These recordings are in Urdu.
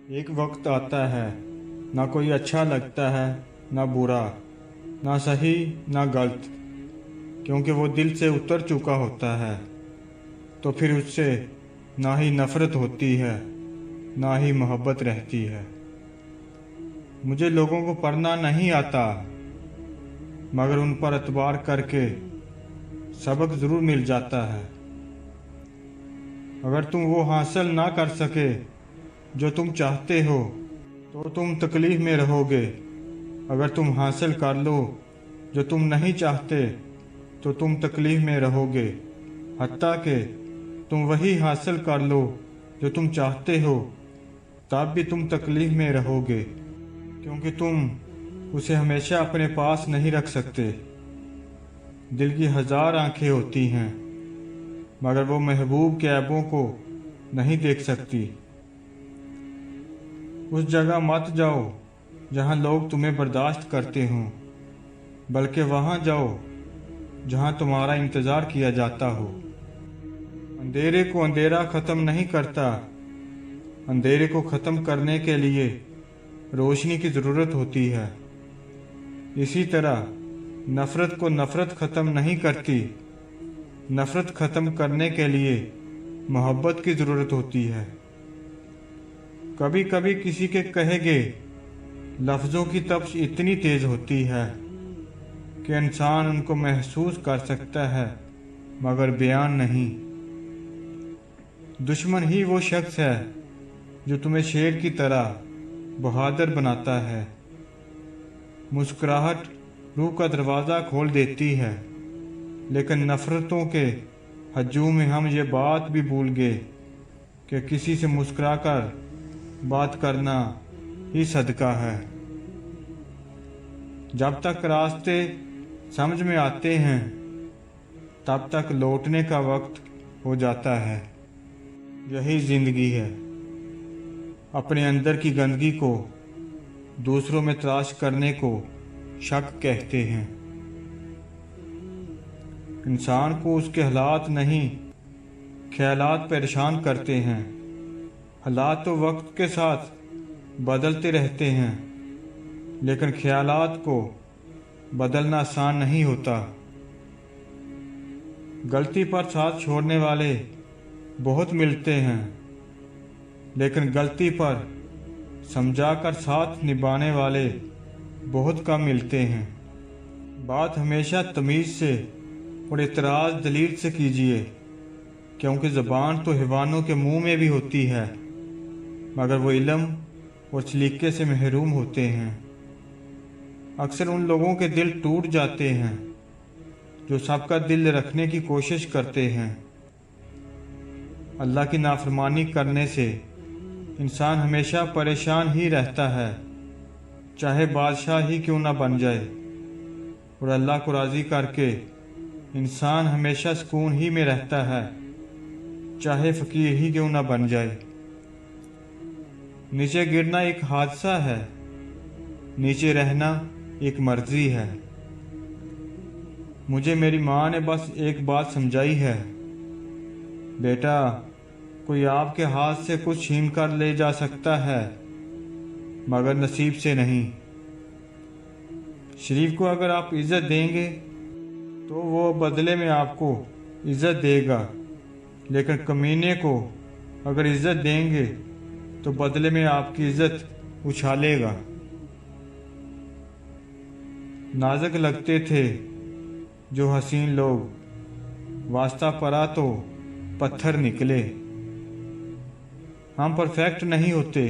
ایک وقت آتا ہے، نہ کوئی اچھا لگتا ہے نہ برا، نہ صحیح نہ غلط، کیونکہ وہ دل سے اتر چکا ہوتا ہے، تو پھر اس سے نہ ہی نفرت ہوتی ہے نہ ہی محبت رہتی ہے۔ مجھے لوگوں کو پڑھنا نہیں آتا، مگر ان پر اعتبار کر کے سبق ضرور مل جاتا ہے۔ اگر تم وہ حاصل نہ کر سکے جو تم چاہتے ہو تو تم تکلیف میں رہو گے، اگر تم حاصل کر لو جو تم نہیں چاہتے تو تم تکلیف میں رہو گے، حتیٰ کہ تم وہی حاصل کر لو جو تم چاہتے ہو تب بھی تم تکلیف میں رہو گے، کیونکہ تم اسے ہمیشہ اپنے پاس نہیں رکھ سکتے۔ دل کی ہزار آنکھیں ہوتی ہیں مگر وہ محبوب کے عیبوں کو نہیں دیکھ سکتی۔ اس جگہ مت جاؤ جہاں لوگ تمہیں برداشت کرتے ہوں، بلکہ وہاں جاؤ جہاں تمہارا انتظار کیا جاتا ہو۔ اندھیرے کو اندھیرا ختم نہیں کرتا، اندھیرے کو ختم کرنے کے لیے روشنی کی ضرورت ہوتی ہے۔ اسی طرح نفرت کو نفرت ختم نہیں کرتی، نفرت ختم کرنے کے لیے محبت کی ضرورت ہوتی ہے۔ کبھی کبھی کسی کے کہے گئے لفظوں کی تپش اتنی تیز ہوتی ہے کہ انسان ان کو محسوس کر سکتا ہے مگر بیان نہیں۔ دشمن ہی وہ شخص ہے جو تمہیں شیر کی طرح بہادر بناتا ہے۔ مسکراہٹ روح کا دروازہ کھول دیتی ہے، لیکن نفرتوں کے ہجوم میں ہم یہ بات بھی بھول گئے کہ کسی سے مسکرا کر بات کرنا ہی صدقہ ہے۔ جب تک راستے سمجھ میں آتے ہیں تب تک لوٹنے کا وقت ہو جاتا ہے۔ یہی زندگی ہے۔ اپنے اندر کی گندگی کو دوسروں میں تلاش کرنے کو شک کہتے ہیں۔ انسان کو اس کے حالات نہیں، خیالات پریشان کرتے ہیں۔ حالات تو وقت کے ساتھ بدلتے رہتے ہیں، لیکن خیالات کو بدلنا آسان نہیں ہوتا۔ غلطی پر ساتھ چھوڑنے والے بہت ملتے ہیں، لیکن غلطی پر سمجھا کر ساتھ نبھانے والے بہت کم ملتے ہیں۔ بات ہمیشہ تمیز سے اور اعتراض دلیل سے کیجیے، کیونکہ زبان تو حیوانوں کے منہ میں بھی ہوتی ہے، مگر وہ علم اور سلیقے سے محروم ہوتے ہیں۔ اکثر ان لوگوں کے دل ٹوٹ جاتے ہیں جو سب کا دل رکھنے کی کوشش کرتے ہیں۔ اللہ کی نافرمانی کرنے سے انسان ہمیشہ پریشان ہی رہتا ہے، چاہے بادشاہ ہی کیوں نہ بن جائے، اور اللہ کو راضی کر کے انسان ہمیشہ سکون ہی میں رہتا ہے، چاہے فقیر ہی کیوں نہ بن جائے۔ نیچے گرنا ایک حادثہ ہے، نیچے رہنا ایک مرضی ہے۔ مجھے میری ماں نے بس ایک بات سمجھائی ہے، بیٹا، کوئی آپ کے ہاتھ سے کچھ چھین کر لے جا سکتا ہے مگر نصیب سے نہیں۔ شریف کو اگر آپ عزت دیں گے تو وہ بدلے میں آپ کو عزت دے گا، لیکن کمینے کو اگر عزت دیں گے تو بدلے میں آپ کی عزت اچھالے گا۔ نازک لگتے تھے جو حسین لوگ، واسطہ پڑا تو پتھر نکلے۔ ہم پرفیکٹ نہیں ہوتے،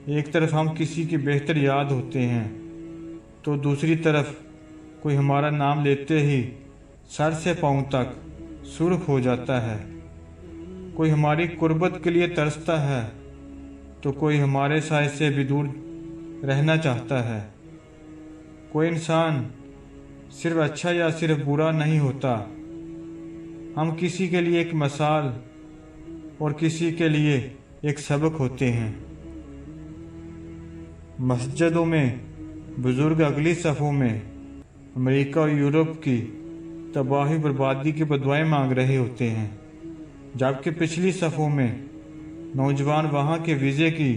ایک طرف ہم کسی کی بہتر یاد ہوتے ہیں تو دوسری طرف کوئی ہمارا نام لیتے ہی سر سے پاؤں تک سرخ ہو جاتا ہے۔ کوئی ہماری قربت کے لیے ترستا ہے تو کوئی ہمارے سائے سے بھی دور رہنا چاہتا ہے۔ کوئی انسان صرف اچھا یا صرف برا نہیں ہوتا، ہم کسی کے لیے ایک مثال اور کسی کے لیے ایک سبق ہوتے ہیں۔ مسجدوں میں بزرگ اگلی صفوں میں امریکہ اور یورپ کی تباہی بربادی کی بدوائیں مانگ رہے ہوتے ہیں، جبکہ پچھلی صفوں میں نوجوان وہاں کے ویزے کی